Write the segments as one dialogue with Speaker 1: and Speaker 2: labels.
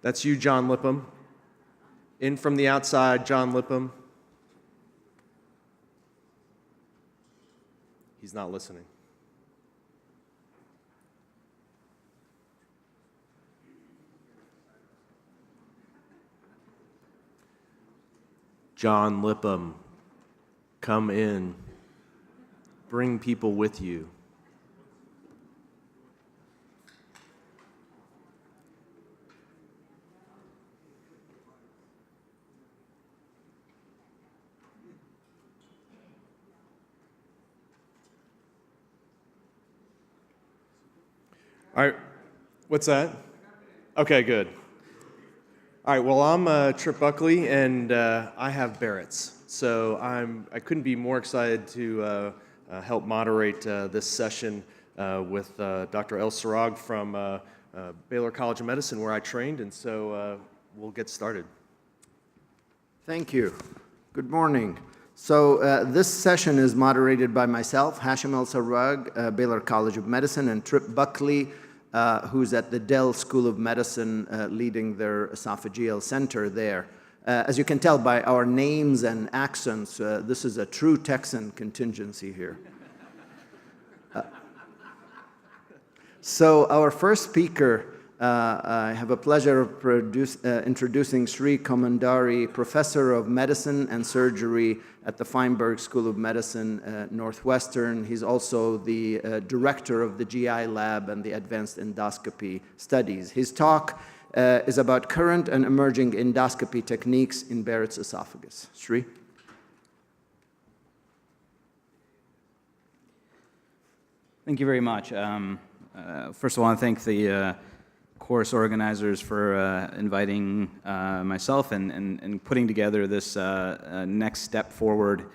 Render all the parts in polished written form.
Speaker 1: That's you, John Lipham. In from the outside, John Lipham. He's not listening. John Lipham, come in. Bring people with you. All right, what's that? Okay, good. All right, well, I'm Trip Buckley, and I have Barrett's. So I couldn't be more excited to help moderate this session with Dr. El Sarag from Baylor College of Medicine, where I trained, and so we'll get started.
Speaker 2: Thank you. Good morning. So this session is moderated by myself, Hashim El Sarag, Baylor College of Medicine, and Trip Buckley, who's at the Dell School of Medicine leading their esophageal center there. As you can tell by our names and accents, this is a true Texan contingency here. So our first speaker, I have a pleasure of introducing Sri Komanduri, Professor of Medicine and Surgery at the Feinberg School of Medicine, Northwestern. He's also the director of the GI Lab and the Advanced Endoscopy Studies. His talk is about current and emerging endoscopy techniques in Barrett's esophagus. Sri?
Speaker 3: Thank you very much. First of all, I want to thank the course organizers for inviting myself and putting together this next step forward,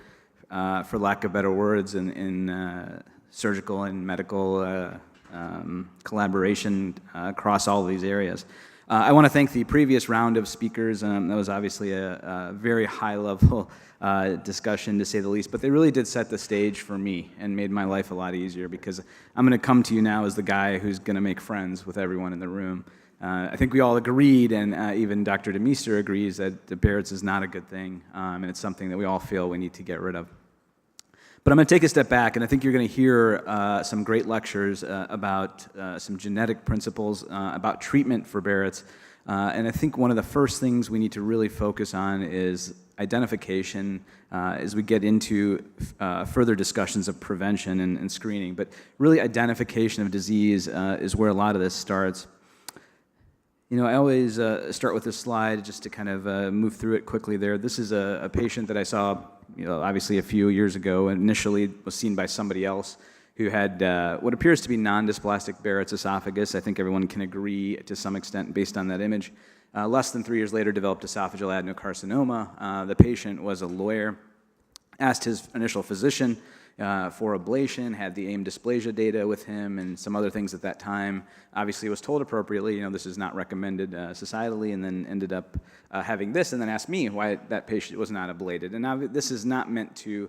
Speaker 3: for lack of better words, in surgical and medical collaboration across all of these areas. I want to thank the previous round of speakers. That was obviously a very high-level discussion, to say the least, but they really did set the stage for me and made my life a lot easier, because I'm going to come to you now as the guy who's going to make friends with everyone in the room. I think we all agreed, and even Dr. DeMeester agrees, that the Barrett's is not a good thing, and it's something that we all feel we need to get rid of. But I'm going to take a step back, and I think you're going to hear some great lectures about some genetic principles, about treatment for Barrett's. And I think one of the first things we need to really focus on is identification as we get into further discussions of prevention and screening. But really, identification of disease is where a lot of this starts. You know, I always start with this slide just to kind of move through it quickly there. This is a patient that I saw, obviously a few years ago, and initially was seen by somebody else who had what appears to be non-dysplastic Barrett's esophagus. I think everyone can agree to some extent based on that image. Less than 3 years later, developed esophageal adenocarcinoma. The patient was a lawyer, asked his initial physician for ablation, had the AIM dysplasia data with him and some other things at that time. Obviously was told appropriately, this is not recommended societally, and then ended up having this, and then asked me why that patient was not ablated. And now this is not meant to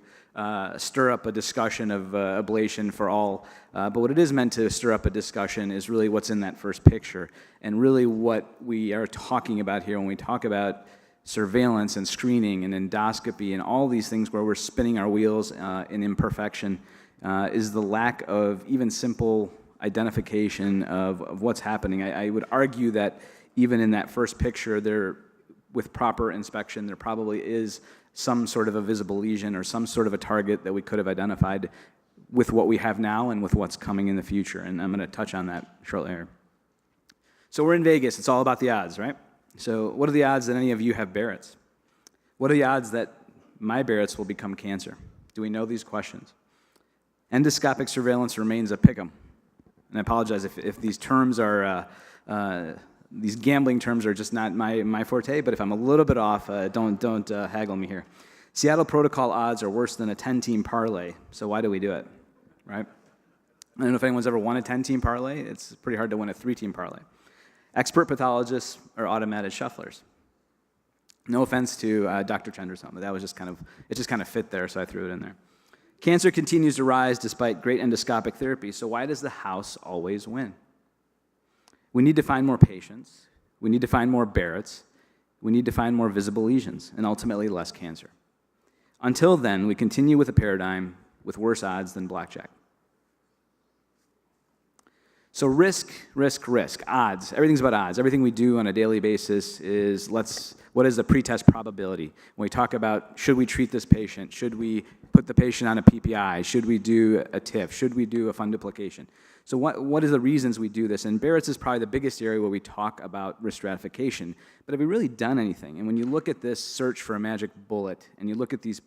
Speaker 3: stir up a discussion of ablation for all, but what it is meant to stir up a discussion is really what's in that first picture, and really what we are talking about here when we talk about surveillance and screening and endoscopy and all these things where we're spinning our wheels in imperfection is the lack of even simple identification of what's happening. I would argue that even in that first picture there, with proper inspection, there probably is some sort of a visible lesion or some sort of a target that we could have identified with what we have now and with what's coming in the future, and I'm going to touch on that shortly here. So we're in Vegas. It's all about the odds, right? So what are the odds that any of you have Barrett's? What are the odds that my Barrett's will become cancer? Do we know these questions? Endoscopic surveillance remains a pick'em. And I apologize if these terms are, these gambling terms are just not my forte, but if I'm a little bit off, don't haggle me here. Seattle protocol odds are worse than a 10-team parlay, so why do we do it, right? I don't know if anyone's ever won a 10-team parlay. It's pretty hard to win a 3-team parlay. Expert pathologists are automated shufflers. No offense to Dr. Chenderson, but that was just kind of fit there, so I threw it in there. Cancer continues to rise despite great endoscopic therapy, so why does the house always win? We need to find more patients. We need to find more Barrett's. We need to find more visible lesions, and ultimately less cancer. Until then, we continue with a paradigm with worse odds than blackjack. So risk, odds. Everything's about odds. Everything we do on a daily basis is what is the pretest probability? When we talk about should we treat this patient, should we put the patient on a PPI, should we do a TIF, should we do a fundoplication? So what is the reasons we do this? And Barrett's is probably the biggest area where we talk about risk stratification. But have we really done anything? And when you look at this search for a magic bullet, and you look at these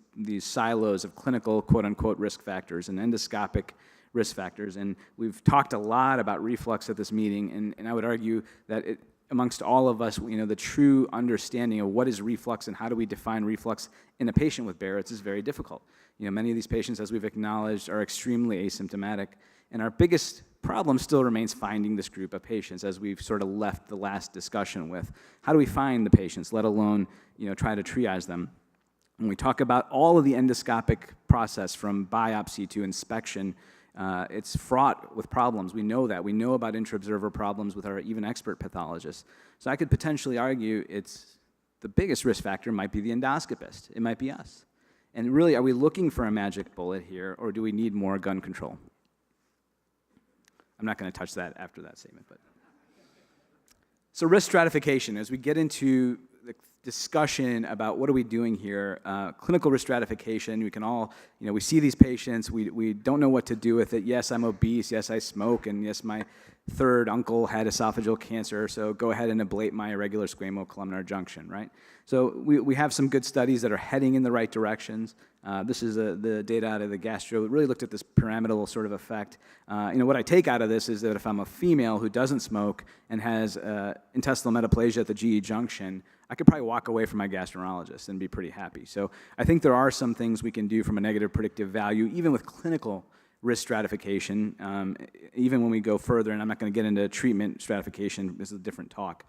Speaker 3: silos of clinical quote-unquote risk factors and endoscopic risk factors, and we've talked a lot about reflux at this meeting, and I would argue that amongst all of us, the true understanding of what is reflux and how do we define reflux in a patient with Barrett's is very difficult. Many of these patients, as we've acknowledged, are extremely asymptomatic, and our biggest problem still remains finding this group of patients, as we've sort of left the last discussion with. How do we find the patients, let alone try to triage them? When we talk about all of the endoscopic process from biopsy to inspection, it's fraught with problems. We know that. We know about intra-observer problems with our even expert pathologists. So I could potentially argue the biggest risk factor might be the endoscopist. It might be us. And really, are we looking for a magic bullet here, or do we need more gun control? I'm not going to touch that after that statement. So risk stratification, as we get into the discussion about what are we doing here, clinical risk stratification, we can all, we see these patients, we don't know what to do with it. Yes, I'm obese, yes, I smoke, and yes, my third uncle had esophageal cancer, so go ahead and ablate my irregular squamocolumnar junction, right? So we have some good studies that are heading in the right directions. This is the data out of the gastro. It really looked at this pyramidal sort of effect. What I take out of this is that if I'm a female who doesn't smoke and has intestinal metaplasia at the GE junction, I could probably walk away from my gastroenterologist and be pretty happy. So I think there are some things we can do from a negative predictive value, even with clinical risk stratification, even when we go further, and I'm not going to get into treatment stratification. This is a different talk.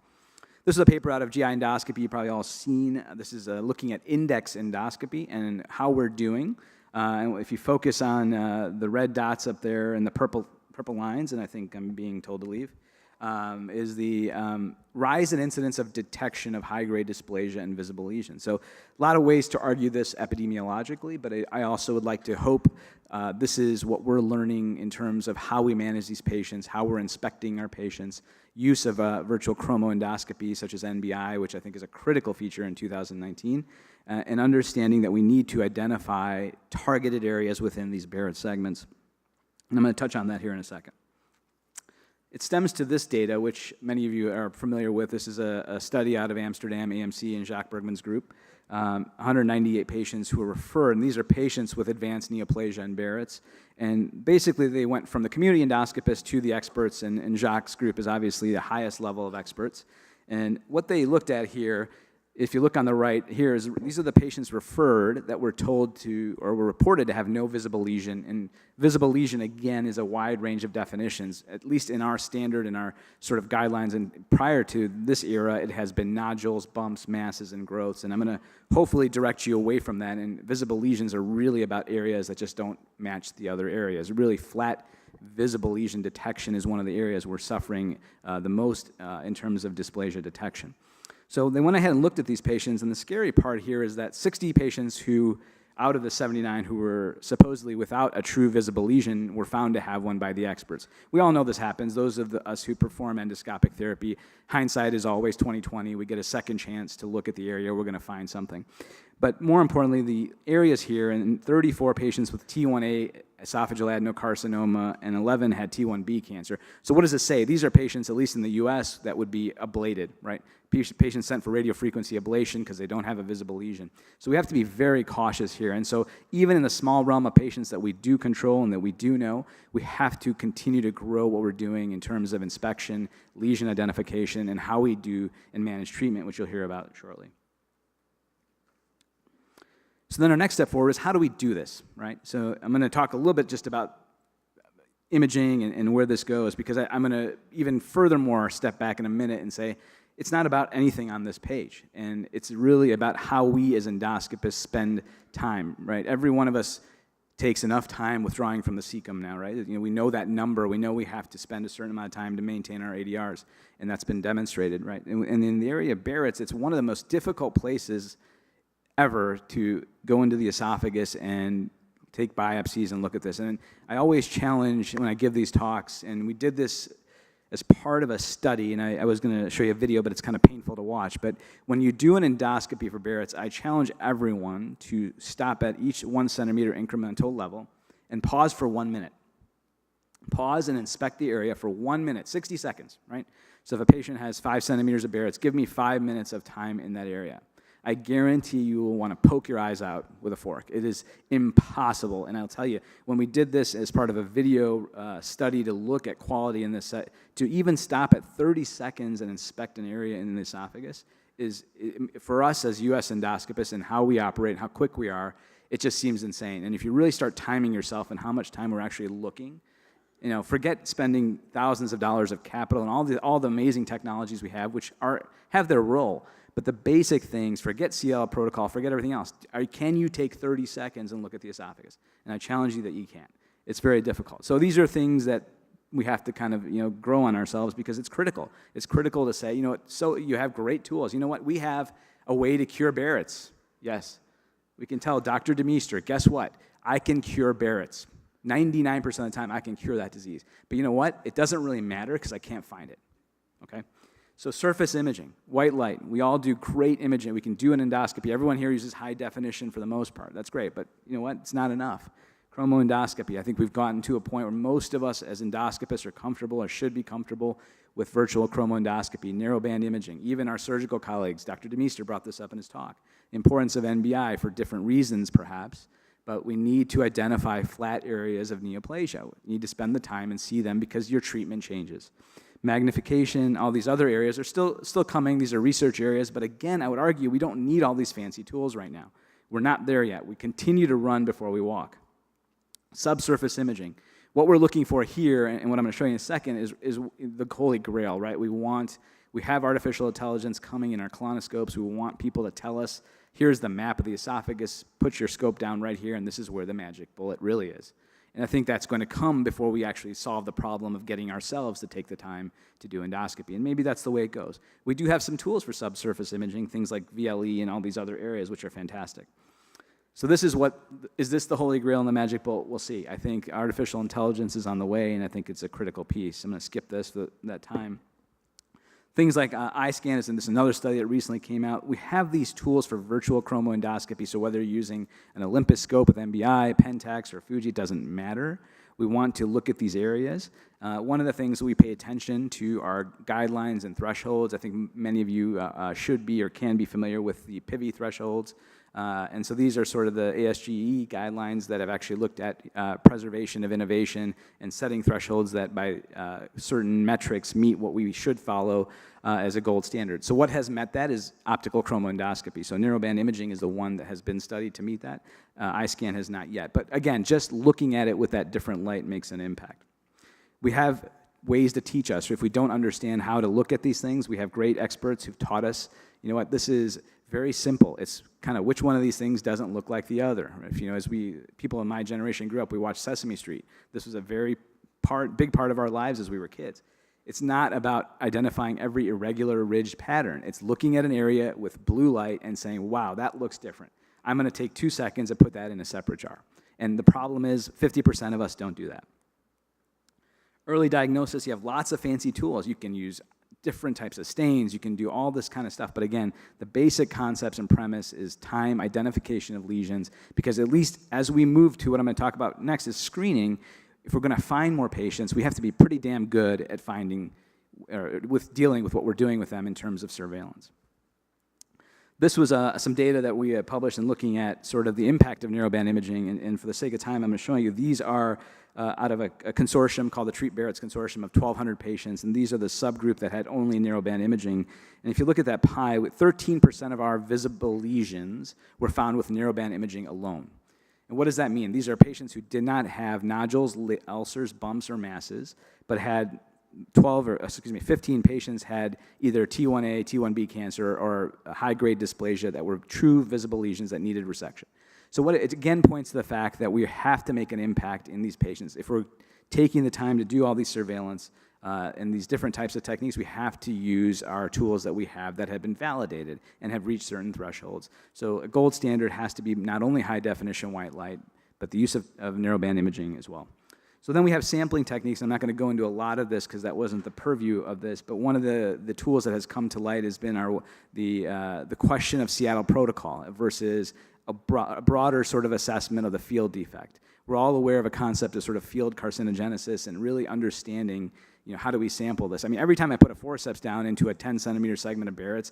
Speaker 3: This is a paper out of GI endoscopy you've probably all seen. This is looking at index endoscopy and how we're doing. And if you focus on the red dots up there and the purple lines, and I think I'm being told to leave, is the rise in incidence of detection of high-grade dysplasia and visible lesions. So a lot of ways to argue this epidemiologically, but I also would like to hope this is what we're learning in terms of how we manage these patients, how we're inspecting our patients, use of virtual chromoendoscopy such as NBI, which I think is a critical feature in 2019, and understanding that we need to identify targeted areas within these Barrett segments. And I'm going to touch on that here in a second. It stems to this data, which many of you are familiar with. This is a study out of Amsterdam, AMC, and Jacques Bergman's group. 198 patients who were referred, and these are patients with advanced neoplasia and Barrett's. And basically, they went from the community endoscopist to the experts, and Jacques' group is obviously the highest level of experts. And what they looked at here, if you look on the right here, is these are the patients referred that were told to, or were reported to have no visible lesion. And visible lesion, again, is a wide range of definitions, at least in our standard, in our sort of guidelines. And prior to this era, it has been nodules, bumps, masses, and growths. And I'm going to hopefully direct you away from that. And visible lesions are really about areas that just don't match the other areas. Really flat visible lesion detection is one of the areas we're suffering the most in terms of dysplasia detection. So they went ahead and looked at these patients, and the scary part here is that 60 patients who, out of the 79 who were supposedly without a true visible lesion, were found to have one by the experts. We all know this happens. Those of us who perform endoscopic therapy, hindsight is always 20/20. We get a second chance to look at the area. We're going to find something. But more importantly, the areas here, and 34 patients with T1A esophageal adenocarcinoma, and 11 had T1B cancer. So what does it say? These are patients, at least in the US, that would be ablated, right? Patients sent for radiofrequency ablation because they don't have a visible lesion. So we have to be very cautious here. And so even in the small realm of patients that we do control and that we do know, we have to continue to grow what we're doing in terms of inspection, lesion identification, and how we do and manage treatment, which you'll hear about shortly. So then our next step forward is how do we do this, right? So I'm going to talk a little bit just about imaging and where this goes, because I'm going to even furthermore step back in a minute and say it's not about anything on this page, and it's really about how we as endoscopists spend time, right? Every one of us takes enough time withdrawing from the cecum now, right? We know that number. We know we have to spend a certain amount of time to maintain our ADRs, and that's been demonstrated, right? And in the area of Barrett's, it's one of the most difficult places ever to go into the esophagus and take biopsies and look at this. And I always challenge when I give these talks, and we did this as part of a study, and I was going to show you a video, but it's kind of painful to watch. But when you do an endoscopy for Barrett's, I challenge everyone to stop at each 1 centimeter incremental level and pause for 1 minute. Pause and inspect the area for 1 minute, 60 seconds, right? So if a patient has 5 centimeters of Barrett's, give me 5 minutes of time in that area. I guarantee you will want to poke your eyes out with a fork. It is impossible. And I'll tell you, when we did this as part of a video study to look at quality in this, to even stop at 30 seconds and inspect an area in the esophagus for us as US endoscopists and how we operate and how quick we are, it just seems insane. And if you really start timing yourself and how much time we're actually looking, forget spending thousands of dollars of capital and all the amazing technologies we have, which have their role. But the basic things, forget CL protocol, forget everything else. Can you take 30 seconds and look at the esophagus? And I challenge you that you can't. It's very difficult. So these are things that we have to kind of grow on ourselves because it's critical. It's critical to say, so you have great tools. You know what? We have a way to cure Barrett's. Yes. We can tell Dr. DeMeester, guess what? I can cure Barrett's. 99% of the time, I can cure that disease. But you know what? It doesn't really matter because I can't find it. Okay? So surface imaging, white light. We all do great imaging. We can do an endoscopy. Everyone here uses high definition for the most part. That's great, but you know what? It's not enough. Chromoendoscopy, I think we've gotten to a point where most of us as endoscopists are comfortable or should be comfortable with virtual chromoendoscopy, narrowband imaging. Even our surgical colleagues, Dr. DeMeester brought this up in his talk. The importance of NBI for different reasons perhaps, but we need to identify flat areas of neoplasia. We need to spend the time and see them because your treatment changes. Magnification, all these other areas are still coming. These are research areas, but again, I would argue we don't need all these fancy tools right now. We're not there yet. We continue to run before we walk. Subsurface imaging. What we're looking for here, and what I'm going to show you in a second, is the holy grail, right? We have artificial intelligence coming in our colonoscopes. We want people to tell us, here's the map of the esophagus, put your scope down right here, and this is where the magic bullet really is. And I think that's going to come before we actually solve the problem of getting ourselves to take the time to do endoscopy. And maybe that's the way it goes. We do have some tools for subsurface imaging, things like VLE and all these other areas, which are fantastic. So is this the holy grail and the magic bullet? We'll see. I think artificial intelligence is on the way, and I think it's a critical piece. I'm going to skip this for that time. Things like iScan, and this is another study that recently came out. We have these tools for virtual chromoendoscopy, so whether you're using an Olympus scope with NBI, Pentax, or Fuji, it doesn't matter. We want to look at these areas. One of the things we pay attention to are guidelines and thresholds. I think many of you should be or can be familiar with the PIVI thresholds. And so these are sort of the ASGE guidelines that have actually looked at preservation of innovation and setting thresholds that by certain metrics meet what we should follow as a gold standard. So what has met that is optical chromoendoscopy. So narrowband imaging is the one that has been studied to meet that. iScan has not yet. But again, just looking at it with that different light makes an impact. We have ways to teach us. If we don't understand how to look at these things, we have great experts who've taught us, you know what, this is very simple. It's kind of which one of these things doesn't look like the other. If as people in my generation grew up, we watched Sesame Street. This was a big part of our lives as we were kids. It's not about identifying every irregular ridged pattern. It's looking at an area with blue light and saying, wow, that looks different. I'm going to take 2 seconds and put that in a separate jar. And the problem is 50% of us don't do that. Early diagnosis, you have lots of fancy tools. You can use different types of stains. You can do all this kind of stuff. But again, the basic concepts and premise is time, identification of lesions, because at least as we move to what I'm going to talk about next is screening, if we're going to find more patients, we have to be pretty damn good at dealing with what we're doing with them in terms of surveillance. This was some data that we published in looking at sort of the impact of narrowband imaging, and for the sake of time, I'm going to show you these are out of a consortium called the Treat Barrett's Consortium of 1,200 patients, and these are the subgroup that had only narrowband imaging. And if you look at that pie, 13% of our visible lesions were found with narrowband imaging alone. And what does that mean? These are patients who did not have nodules, ulcers, bumps, or masses, but had 15 patients had either T1A, T1B cancer, or high-grade dysplasia that were true visible lesions that needed resection. So what it again points to the fact that we have to make an impact in these patients. If we're taking the time to do all these surveillance and these different types of techniques, we have to use our tools that we have that have been validated and have reached certain thresholds. So a gold standard has to be not only high definition white light, but the use of narrowband imaging as well. So then we have sampling techniques. I'm not going to go into a lot of this because that wasn't the purview of this, but one of the tools that has come to light has been the question of Seattle protocol versus a broader sort of assessment of the field defect. We're all aware of a concept of sort of field carcinogenesis and really understanding, how do we sample this? I mean, every time I put a forceps down into a 10-centimeter segment of Barrett's,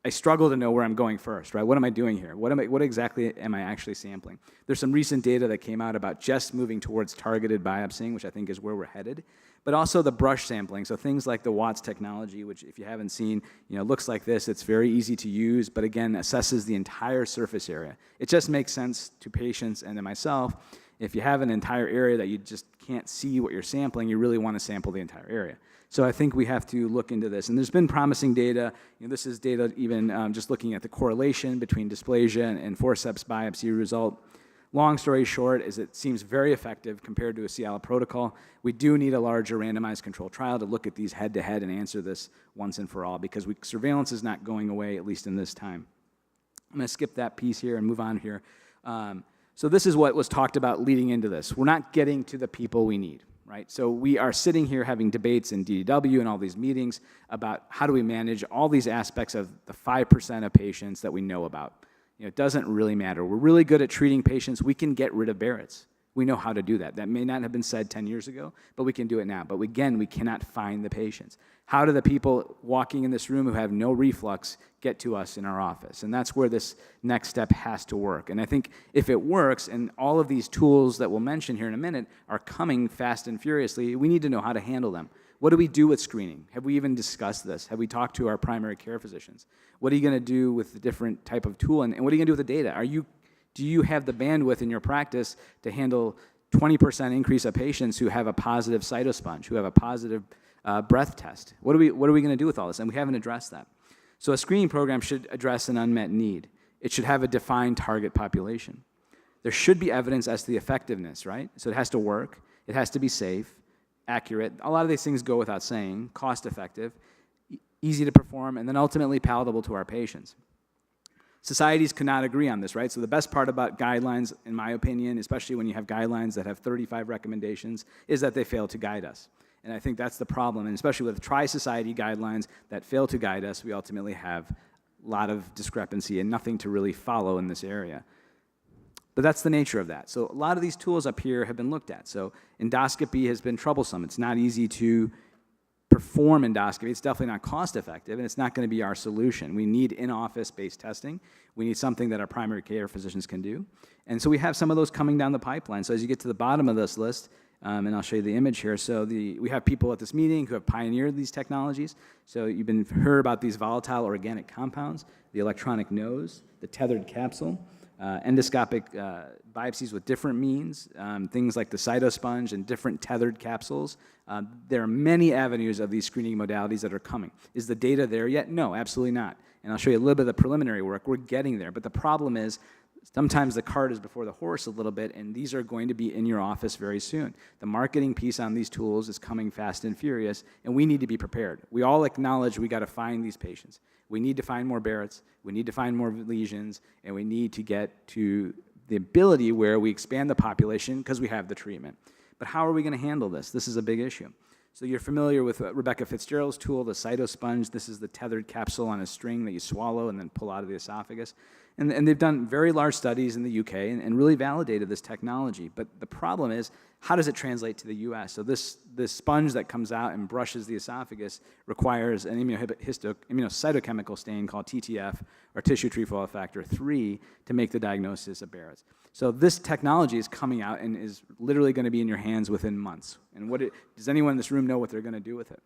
Speaker 3: I struggle to know where I'm going first, right? What am I doing here? What exactly am I actually sampling? There's some recent data that came out about just moving towards targeted biopsying, which I think is where we're headed, but also the brush sampling. So things like the Watts technology, which if you haven't seen, looks like this. It's very easy to use, but again, assesses the entire surface area. It just makes sense to patients and to myself. If you have an entire area that you just can't see what you're sampling, you really want to sample the entire area. So I think we have to look into this. And there's been promising data. This is data even just looking at the correlation between dysplasia and forceps biopsy result. Long story short is it seems very effective compared to a Seattle protocol. We do need a larger randomized controlled trial to look at these head-to-head and answer this once and for all because surveillance is not going away, at least in this time. I'm going to skip that piece here and move on here. So this is what was talked about leading into this. We're not getting to the people we need, right? So we are sitting here having debates in DDW and all these meetings about how do we manage all these aspects of the 5% of patients that we know about. It doesn't really matter. We're really good at treating patients. We can get rid of Barrett's. We know how to do that. That may not have been said 10 years ago, but we can do it now. But again, we cannot find the patients. How do the people walking in this room who have no reflux get to us in our office? And that's where this next step has to work. And I think if it works, and all of these tools that we'll mention here in a minute are coming fast and furiously, we need to know how to handle them. What do we do with screening? Have we even discussed this? Have we talked to our primary care physicians? What are you going to do with the different type of tool? And what are you going to do with the data? Do you have the bandwidth in your practice to handle 20% increase of patients who have a positive cytosponge, who have a positive breath test? What are we going to do with all this? And we haven't addressed that. So a screening program should address an unmet need. It should have a defined target population. There should be evidence as to the effectiveness, right? So it has to work. It has to be safe, accurate. A lot of these things go without saying. Cost effective, easy to perform, and then ultimately palatable to our patients. Societies cannot agree on this, right? So the best part about guidelines, in my opinion, especially when you have guidelines that have 35 recommendations, is that they fail to guide us. And I think that's the problem, and especially with tri-society guidelines that fail to guide us, we ultimately have a lot of discrepancy and nothing to really follow in this area. But that's the nature of that. So a lot of these tools up here have been looked at. So endoscopy has been troublesome. It's not easy to perform endoscopy. It's definitely not cost effective, and it's not going to be our solution. We need in-office based testing. We need something that our primary care physicians can do. And so we have some of those coming down the pipeline. So as you get to the bottom of this list, and I'll show you the image here. So we have people at this meeting who have pioneered these technologies. So you've heard about these volatile organic compounds, the electronic nose, the tethered capsule, endoscopic biopsies with different means, things like the cytosponge and different tethered capsules. There are many avenues of these screening modalities that are coming. Is the data there yet? No, absolutely not. And I'll show you a little bit of the preliminary work. We're getting there. But the problem is sometimes the cart is before the horse a little bit, and these are going to be in your office very soon. The marketing piece on these tools is coming fast and furious, and we need to be prepared. We all acknowledge we got to find these patients. We need to find more Barrett's, we need to find more lesions, and we need to get to the ability where we expand the population because we have the treatment. But how are we going to handle this? This is a big issue. So you're familiar with Rebecca Fitzgerald's tool, the cytosponge. This is the tethered capsule on a string that you swallow and then pull out of the esophagus. And they've done very large studies in the UK and really validated this technology. But the problem is, how does it translate to the US? So this sponge that comes out and brushes the esophagus requires an immunocytochemical stain called TTF, or tissue trefoil factor 3, to make the diagnosis of Barrett's. So this technology is coming out and is literally going to be in your hands within months. And does anyone in this room know what they're going to do with it?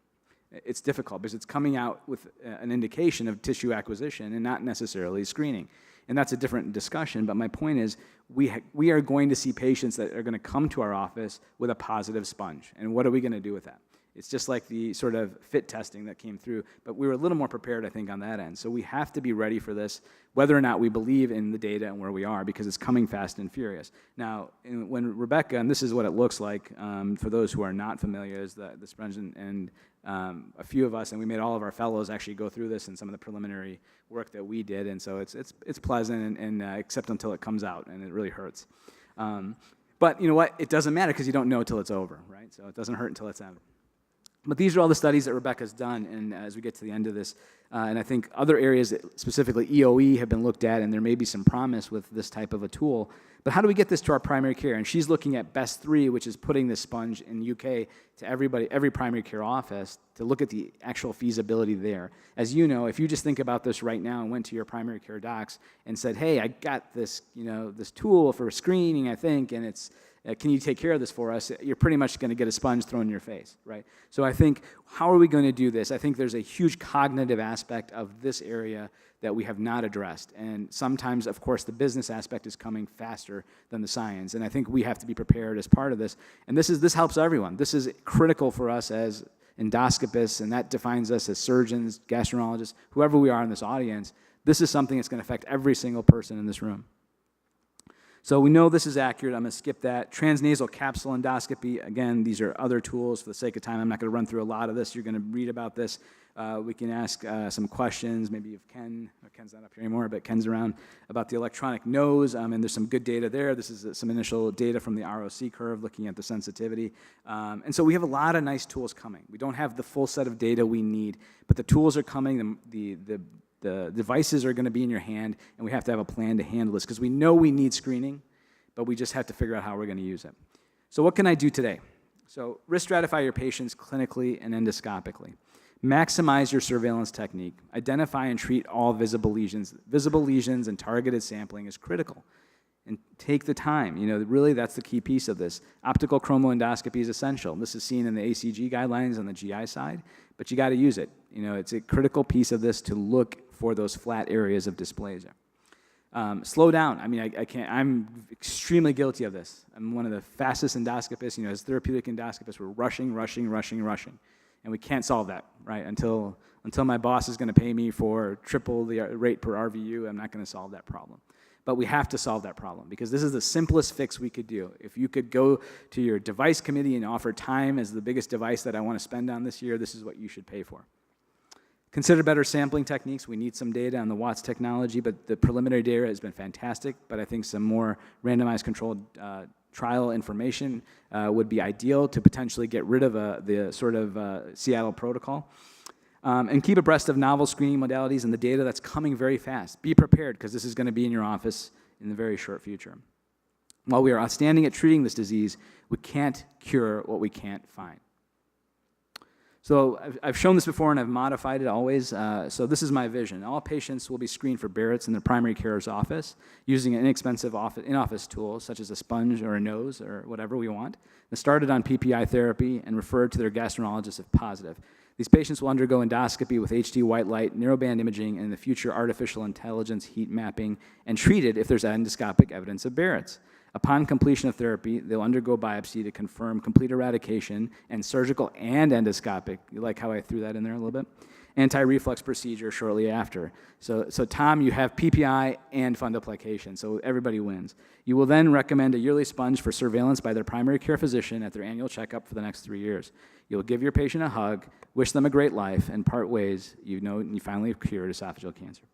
Speaker 3: It's difficult because it's coming out with an indication of tissue acquisition and not necessarily screening. And that's a different discussion, but my point is we are going to see patients that are going to come to our office with a positive sponge. And what are we going to do with that? It's just like the sort of fit testing that came through, but we were a little more prepared, I think, on that end. So we have to be ready for this, whether or not we believe in the data and where we are, because it's coming fast and furious. Now, when Rebecca, and this is what it looks like for those who are not familiar, is the sponge, and a few of us, and we made all of our fellows actually go through this in some of the preliminary work that we did, and so it's pleasant, and except until it comes out, and it really hurts. But you know what? It doesn't matter because you don't know until it's over, right? So it doesn't hurt until it's out. But these are all the studies that Rebecca's done, and as we get to the end of this, and I think other areas, that specifically EOE, have been looked at, and there may be some promise with this type of a tool. But how do we get this to our primary care? And she's looking at BEST 3, which is putting this sponge in the UK to every primary care office to look at the actual feasibility there. As you know, if you just think about this right now and went to your primary care docs and said, hey, I got this, this tool for screening, I think, and it's, can you take care of this for us? You're pretty much going to get a sponge thrown in your face, right? So I think, how are we going to do this? I think there's a huge cognitive aspect of this area that we have not addressed. And sometimes, of course, the business aspect is coming faster than the science. And I think we have to be prepared as part of this. And this helps everyone. This is critical for us as endoscopists, and that defines us as surgeons, gastroenterologists, whoever we are in this audience. This is something that's going to affect every single person in this room. So we know this is accurate. I'm going to skip that. Transnasal capsule endoscopy. Again, these are other tools. For the sake of time, I'm not going to run through a lot of this. You're going to read about this. We can ask some questions, maybe if Ken's not up here anymore, but Ken's around, about the electronic nose, and there's some good data there. This is some initial data from the ROC curve looking at the sensitivity. And so we have a lot of nice tools coming. We don't have the full set of data we need, but the tools are coming. The devices are going to be in your hand, and we have to have a plan to handle this because we know we need screening, but we just have to figure out how we're going to use it. So what can I do today? So risk stratify your patients clinically and endoscopically. Maximize your surveillance technique. Identify and treat all visible lesions. Visible lesions and targeted sampling is critical. And take the time. Really that's the key piece of this. Optical chromoendoscopy is essential. This is seen in the ACG guidelines on the GI side, but you got to use it. It's a critical piece of this to look for those flat areas of dysplasia. Slow down. I can't. I'm extremely guilty of this. I'm one of the fastest endoscopists. As therapeutic endoscopists, we're rushing, and we can't solve that, right? Until my boss is going to pay me for triple the rate per RVU, I'm not going to solve that problem. But we have to solve that problem because this is the simplest fix we could do. If you could go to your device committee and offer time as the biggest device that I want to spend on this year, this is what you should pay for. Consider better sampling techniques. We need some data on the Watts technology, but the preliminary data has been fantastic, but I think some more randomized controlled trial information would be ideal to potentially get rid of the sort of Seattle protocol. And keep abreast of novel screening modalities and the data that's coming very fast. Be prepared, because this is going to be in your office in the very short future. While we are outstanding at treating this disease, we can't cure what we can't find. So I've shown this before, and I've modified it always. So this is my vision. All patients will be screened for Barrett's in their primary care's office using an inexpensive in-office tool, such as a sponge or a nose or whatever we want. They started on PPI therapy and referred to their gastroenterologist if positive. These patients will undergo endoscopy with HD white light, narrowband imaging, and in the future artificial intelligence heat mapping, and treated if there's endoscopic evidence of Barrett's. Upon completion of therapy, they'll undergo biopsy to confirm complete eradication and surgical and endoscopic. You like how I threw that in there a little bit? Anti-reflux procedure shortly after. So Tom, you have PPI and fundoplication, so everybody wins. You will then recommend a yearly sponge for surveillance by their primary care physician at their annual checkup for the next 3 years. You'll give your patient a hug, wish them a great life, and part ways, you finally cured esophageal cancer.